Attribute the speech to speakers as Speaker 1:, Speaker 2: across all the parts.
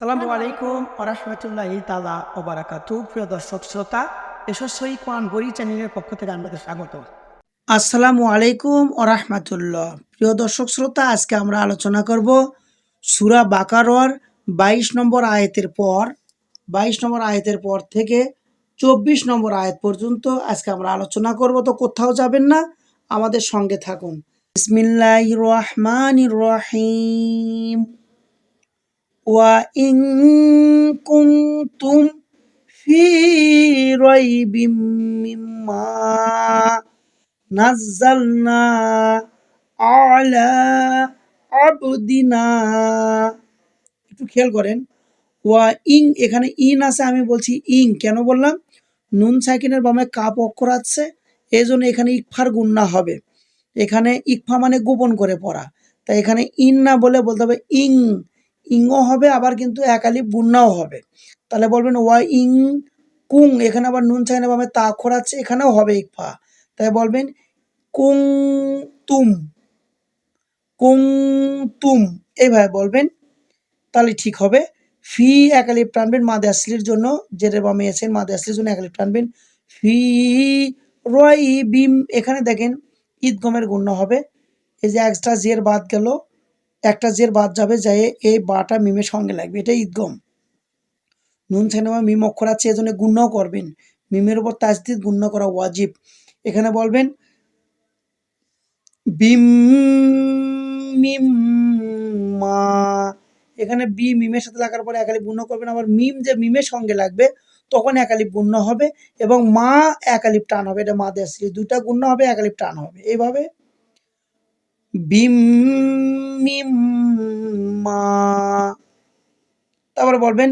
Speaker 1: সালামু আলাইকুম ওরহমতুল্লাহি তাআলা ওয়া বারাকাতুহু। প্রিয় দর্শক শ্রোতা, যশস্বী কোরআন বই চ্যানেলের পক্ষ থেকে আপনাদের স্বাগত। আসসালামু আলাইকুম ওরহমতুল্লাহ। প্রিয় দর্শক শ্রোতা, আজকে আমরা আলোচনা করব সূরা বাকারার 22 নম্বর আয়াতের পর থেকে 24 নম্বর আয়াত পর্যন্ত আজকে আমরা আলোচনা করব। তো কোথাও যাবেন না, আমাদের সঙ্গে থাকুন। বিসমিল্লাহির রহমানির রহিম। وَإِن كُنتُمْ فِي رَيْبٍ مِّمَّا نَزَّلْنَا عَلَى عَبْدِنَا, একটু খেয়াল করেন। এখানে ইন আছে, আমি বলছি ইং। কেন বললাম? নুন সাকিনের বামে কাপ অক্ষর আছে, এই জন্য এখানে ইকফার গুন্না হবে। এখানে ইকফা মানে গোপন করে পড়া, তাই এখানে ইন না বলে বলতে হবে ইং। ইংও হবে, আবার কিন্তু এক আলিফ গুন্নাও হবে। তাহলে বলবেন ওয়া ইং কুং। এখানে আবার নুন সাকিনের বামে তা অক্ষর আছে, এখানেও হবে ইকফা। তাই বলবেন কুং তুম, কুং তুম, এইভাবে বলবেন, তাহলে ঠিক হবে। ফি এক আলিফ টানবেন মাদে আসলির জন্য, জেরের বামে এসেন মাদে আসলির জন্য এক আলিফ টানবেন। ফি রয় বিম, এখানে দেখেন ঈদগমের গুণ্য হবে। এই যে এক্সট্রা জের বাদ গেল, একটা জের বাদ যাবে, যাই এই বাটা মিমের সঙ্গে লাগবে, এটা ঈদগম। নুন সিনেমা মিম অক্ষর আছে, এজন্য গুণ্যও করবেন। মিমের উপর তাজদিদ গুণ্য করা ওয়াজিব। এখানে বলবেন বিম মিম মা। এখানে বি মিমের সাথে লাগার পরে এক আলিফ গুণ্য করবেন, আবার মিম যে মিমের সঙ্গে লাগবে তখন এক আলিফ গুণ্য হবে, এবং মা এক আলিফ টান হবে। এটা মাদে আসলি, দুটা গুণ্য হবে, এক আলিফ টান হবে। এইভাবে বিম মিম মা। তারপরে বলবেন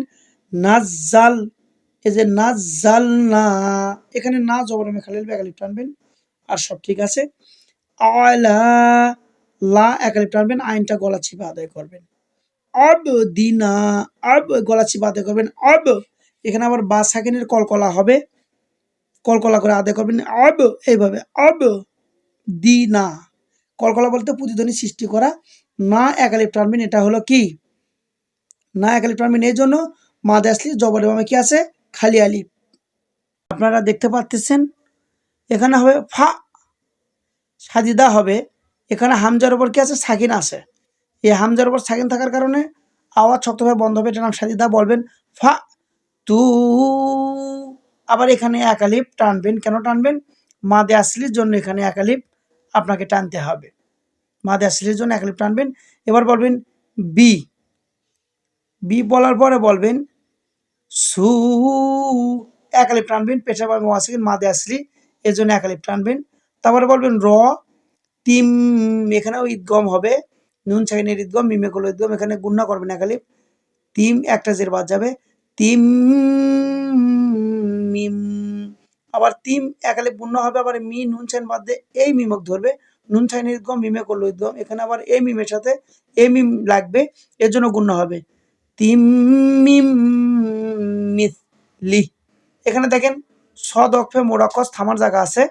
Speaker 1: নাজ্জাল। এই যে নাজ্জাল না, এখানে না জবর খালিল এক আলিফ টানবেন, আর সব ঠিক আছে। আলা লা এক আলিফ টানবেন, আইনটা গলা চিপে আদায় করবেন। অব দিনা, অব গলা চিপে আদায় করবেন। অব, এখানে আবার বা সাকিনের কলকলা হবে, কলকলা করে আদায় করবেন। অব, এইভাবে অব দিনা। কলকলা বলতে প্রতিধ্বনি সৃষ্টি করা। না এক আলিফ টানবেন, এটা হলো কি না এক আলিফ টানবেন, এই জন্য মাদে আসলি জবরের বামে কি আছে? খালি আলিফ। আপনারা দেখতে পাচ্ছেন এখানে হবে ফা, সাজিদা হবে। এখানে হামজার উপর কি আছে? সাকিন আছে। এই হামজার উপর সাকিন থাকার কারণে আওয়াজ শক্তভাবে বন্ধ হবে, এটার নাম সাজিদা। বলবেন ফা তু। আবার এখানে এক আলিফ টানবেন। কেন টানবেন? মাদে আসলির জন্য এখানে এক আলিফ আপনাকে টানতে হবে। মাদে আসলির জন্য এক আলিফ টানবেন। এবার বলবেন বি। বি বলার পরে বলবেন সু, এক আলিফ টানবেন, পেশা পাবেন ওয়াসিন মাদে আসলি, এর জন্য এক আলিফ টানবেন। তারপরে বলবেন র তিম, এখানেও ঈদগম হবে। নুন সাকিনের ঈদগম, মিমে গুলো ঈদগম, এখানে গুণনা করবেন এক আলিফ। তিম একটা জের বাদ যাবে, তিম মিম। আবার তিম এক আলিফ গুণনা হবে, আবার মি নুন সাইন বাদ দিয়ে এই মিমক ধরবে। নুন সাইনের ঈদগম, মিমে করলো ঈদগম, এখানে আবার এই মিমের সাথে এই মিম লাগবে, এর জন্য গুণনা হবে তিম মিম মিথলি। এখানে দেখেন সদ অক্ষে মোরাক্কস থামার জায়গা আছে।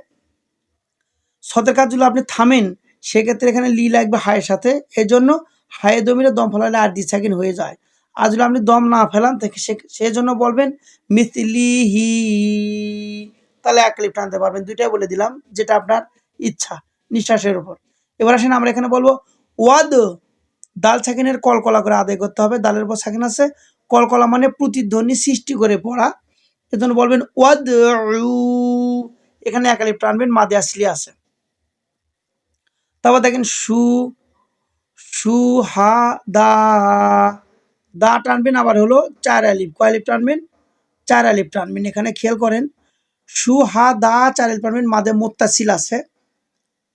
Speaker 1: সদের কাজ যদি আপনি থামেন, সেক্ষেত্রে এখানে লি লাগবে হায়ের সাথে, এই জন্য হায়ে দমিরে দম ফেলালে আর দ্বিসাকিন হয়ে যায়। আর যদি আপনি দম না ফেলান থেকে সেই জন্য বলবেন মিথলিহি, তাহলে এক ক্লিপ টানতে পারবেন। দুইটাই বলে দিলাম, যেটা আপনার ইচ্ছা নিঃশ্বাসের উপর। এবার আসেন আমরা এখানে বলবো ওয়াদ। দাল সাকিনের কলকলা করে আদায় করতে হবে। দালের উপর সাকিন আছে, কলকলা মানে প্রতিধ্বনি সৃষ্টি করে পড়া, এজন্য বলবেন ওয়াদ। এখানে এক আলিফ টানবেন, মাদে আসলি আছে। তারপর দেখেন সু, সু হা দা, দা টানবেন, আবার হলো চার আলিফ। কয় আলিফ টানবেন? চার আলিফ টানবেন। এখানে খেয়াল করেন সু হা দা চার আলিফ টানবেন, মাদে মুত্তাসিল আছে।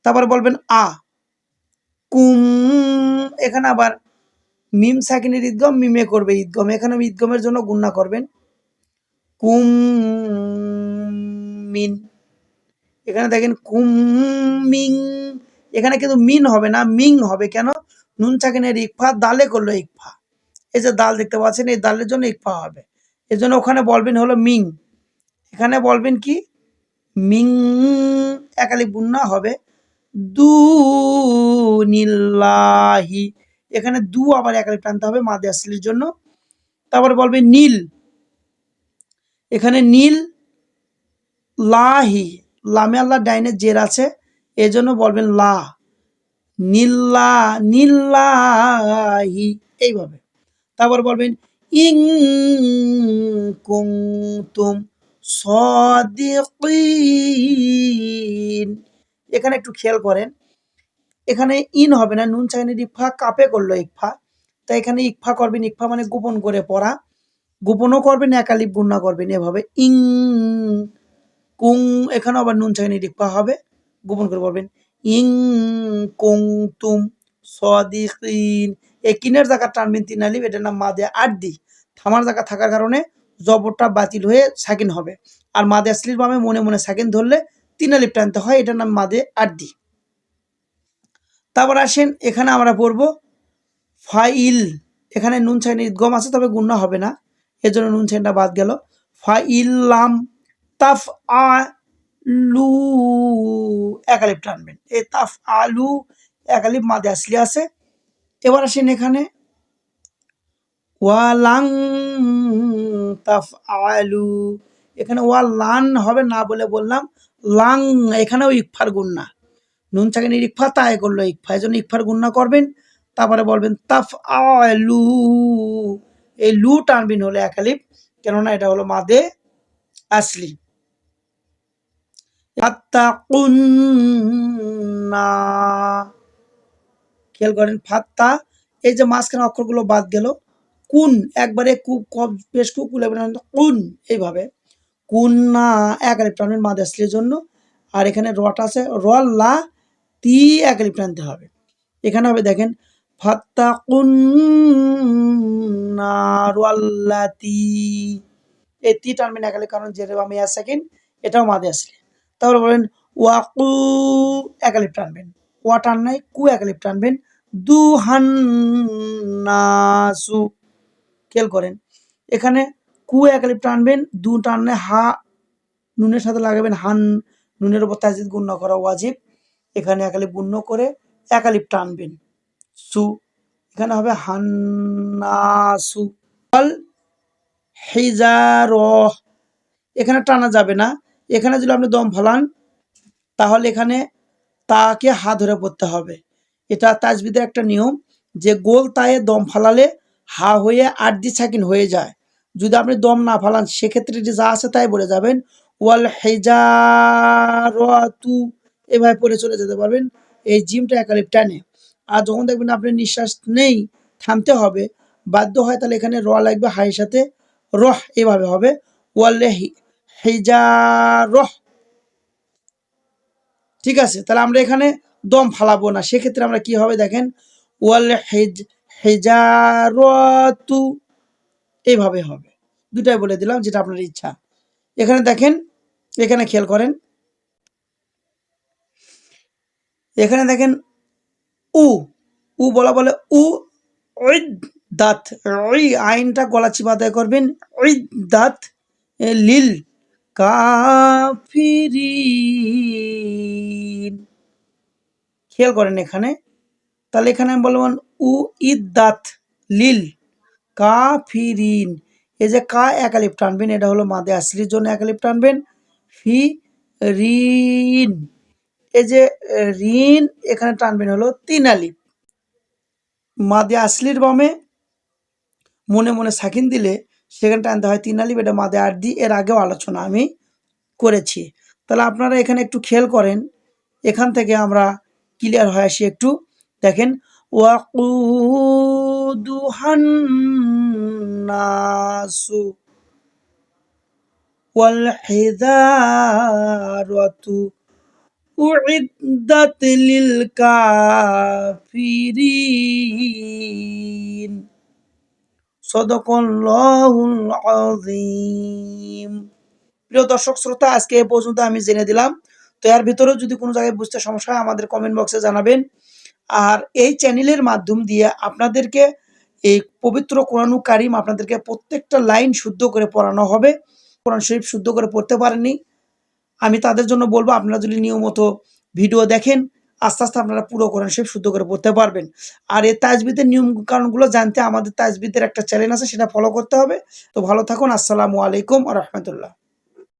Speaker 1: তারপর বলবেন আ কুম, এখানে আবার মিম সাকিনের ঈদগম, মিমে করবে ঈদগম, এখানে ঈদগমের জন্য গুণনা করবেন কুম মিন। এখানে দেখেন কুম মিং, এখানে কিন্তু মিন হবে না, মিং হবে। কেন? নুন সাকিনের ইকফা, দালে করলো ইকফা। এই যে দাল দেখতে পাচ্ছেন, এই দালের জন্য ইকফা হবে, এই জন্য ওখানে বলবেন হলো মিং, এখানে বলবেন কি মিং, এক আলিফ গুন্না হবে দু নিল্লাহি। এখানে দু আবার এক আলিফ টানতে হবে মাদে আসলির জন্য। তারপরে বলবে নীল, এখানে নীল লাহি, লামে আল্লাহ ডাইনে জের আছে এজন্য বলবেন লা, নীল্লা নীল্লাহি এইভাবে। তারপর বলবেন ইং কুনতুম সাদিকিন, এখানে একটু খেয়াল করেন, এখানে ইন হবে না, নুন চাইনের ইকফা কাপে করলো ইকফা, তাই এখানে ইকফা করবেন, ইকফা মানে গোপন করে পড়া, গোপনও করবেন একালিপ গুণনা করবেন এভাবে ইং কুং, এখানে আবার নুন চাইনের ইকফা হবে, গোপন করে বলবেন ইং কুনতুম সাদিকিন। এই কিনের জায়গা টানবেন 3 আলিফ, এটার নাম মাদে আরদি, থামার জায়গা থাকার কারণে জবরটা বাতিল হয়ে সাকিন হবে, আর মাদে আসলির বামে মনে মনে সাকিন ধরলে 3 আলিফ টানতে হয়, এটার নাম মাদে আরদি। তারপর আসেন এখানে আমরা পড়ব ফাইল, এখানে নুন সাইনের ইদগম আছে তবে গুণনা হবে না, এজন্য নুন সাইনটা বাদ গেল। ফাইল্লাম তাফ আ লু, এক আলিফ টানবেন, এই তাফ আলু এক আলিফ মাদে আসলি আছে। এবার আসেন এখানে ওয়ালাং তাফ আলু, এখানে ওয়া লান হবে না বলে বললাম লাং, এখানেও ইকফার গুণনা, নুন সাকিনের ইকফা তাই করলো ইকফা, এই জন্য ইকফার গুণনা করবেন। তারপরে বলবেন তাফ আলু, এই লু টানবিন হলো এক আলিফ, কেননা এটা হলো মাদে আসলি। ফাত্তাকুন্না, খেয়াল করেন ফাত্তা, এই যে মাঝখানে অক্ষরগুলো বাদ গেল, কুন একবারে বেশ কুকুল কুন এইভাবে, কুন না এক আলিফ টানবেন মাদে আসলির জন্য, আর এখানে রটা আছে রল্লা তি এক আলিফ টানতে হবে, এখানে হবে দেখেন ফাত্তাকুন্নারুল্লাতি, এই তি টানবেন এক আলিফ, কারণ জেরে বামে ইয়া সাকিন, এটাও মাদে আসলে। তারপরে বলেন ওয়াকু, এক আলিফ টানবেন, ওয়া টান নাই, কু এক আলিফ টানবেন, দুহান্নাসু, খেয়াল করেন এখানে কু এক আলিফ টানবেন, দু টানলে হা নুনের সাথে লাগাবেন হান, নুনের উপর তাজিদ গুণ্য করা ওয়াজিব, এখানে এক আলিফ গুণ্য করে এক আলিফ টানবেন সু, এখানে হবে হান্নাসু। আল হিজারহ, এখানে টানা যাবে না, এখানে যদি আপনি দম ফলান তাহলে এখানে তাকে হা ধরে পড়তে হবে, এটা তাজবিদের একটা নিয়ম, যে গোল তায়ে দম ফালালে হা হয়ে আরদি সাকিন হয়ে যায়, যদি আপনি দম না ফালান সেক্ষেত্রে এটি যা আছে তাই বলে যাবেন ওয়াল হিজারতু, এভাবে পড়ে চলে যেতে পারবেন, এই জিমটা এক আলিফ টানে। আর যখন দেখবেন আপনার নিঃশ্বাস নেই, থামতে হবে, বাধ্য হয়, তাহলে এখানে র লাগবে হাইয়ের সাথে, রহ এভাবে হবে ওয়াল হিজারহ, ঠিক আছে। তাহলে আমরা এখানে দম ফালাবো না, সেক্ষেত্রে আমরা কি হবে দেখেন ওয়াল হিজারতু এইভাবে হবে, দুটাই বলে দিলাম যেটা আপনার ইচ্ছা। এখানে দেখেন, এখানে খেয়াল করেন, এখানে দেখেন উ, উ বলা বলে উ দাঁত, আইনটা গলা চিপা আদায় করবেন, দাঁত লিল কাফিরিন, খেয়াল করেন এখানে, তাহলে এখানে আমি বললাম উ দাঁত লিল কাফিরিন, এই যে কা এক আলিফ টানবেন, এটা হলো মাদে আসলির জন্য এক আলিফ টানবেন, ফি রিন, এই যে রিন এখানে টানবেন হলো 3 আলিফ, মাদে আসলির বামে মনে মনে সাকিন দিলে সেখানে টানতে হয় 3 আলিফ, এটা মাদে আরদি, এর আগেও আলোচনা আমি করেছি। তাহলে আপনারা এখানে একটু খেয়াল করেন, এখান থেকে আমরা ক্লিয়ার হয়ে আসি একটু, দেখেন ওয়াকুদুহান নাসু ওয়াল হিজারাতু উইদ্দাত লিল কাফিরিন, সাদাকাল্লাহুল আযীম। প্রিয় দর্শক শ্রোতা, আজকে এ পর্যন্ত আমি জেনে দিলাম, তো এর ভিতরেও যদি কোনো জায়গায় বুঝতে সমস্যা হয় আমাদের কমেন্ট বক্সে জানাবেন। আর এই চ্যানেলের মাধ্যম দিয়ে আপনাদেরকে এই পবিত্র কোরআনুল কারীম আপনাদেরকে প্রত্যেকটা লাইন শুদ্ধ করে পড়ানো হবে, কোরআন শরীফ শুদ্ধ করে পড়তে পারেননি, আমি তাদের জন্য বলবো আপনারা যদি নিয়মিত ভিডিও দেখেন আস্তে আস্তে আপনারা পুরো কোরআন শরীফ শুদ্ধ করে পড়তে পারবেন। আর এই তাজবিদের নিয়ম কানুনগুলো জানতে আমাদের তাজবিদের একটা চ্যানেল আছে, সেটা ফলো করতে হবে। তো ভালো থাকুন। আসসালামু আলাইকুম ওয়া রাহমাতুল্লাহ।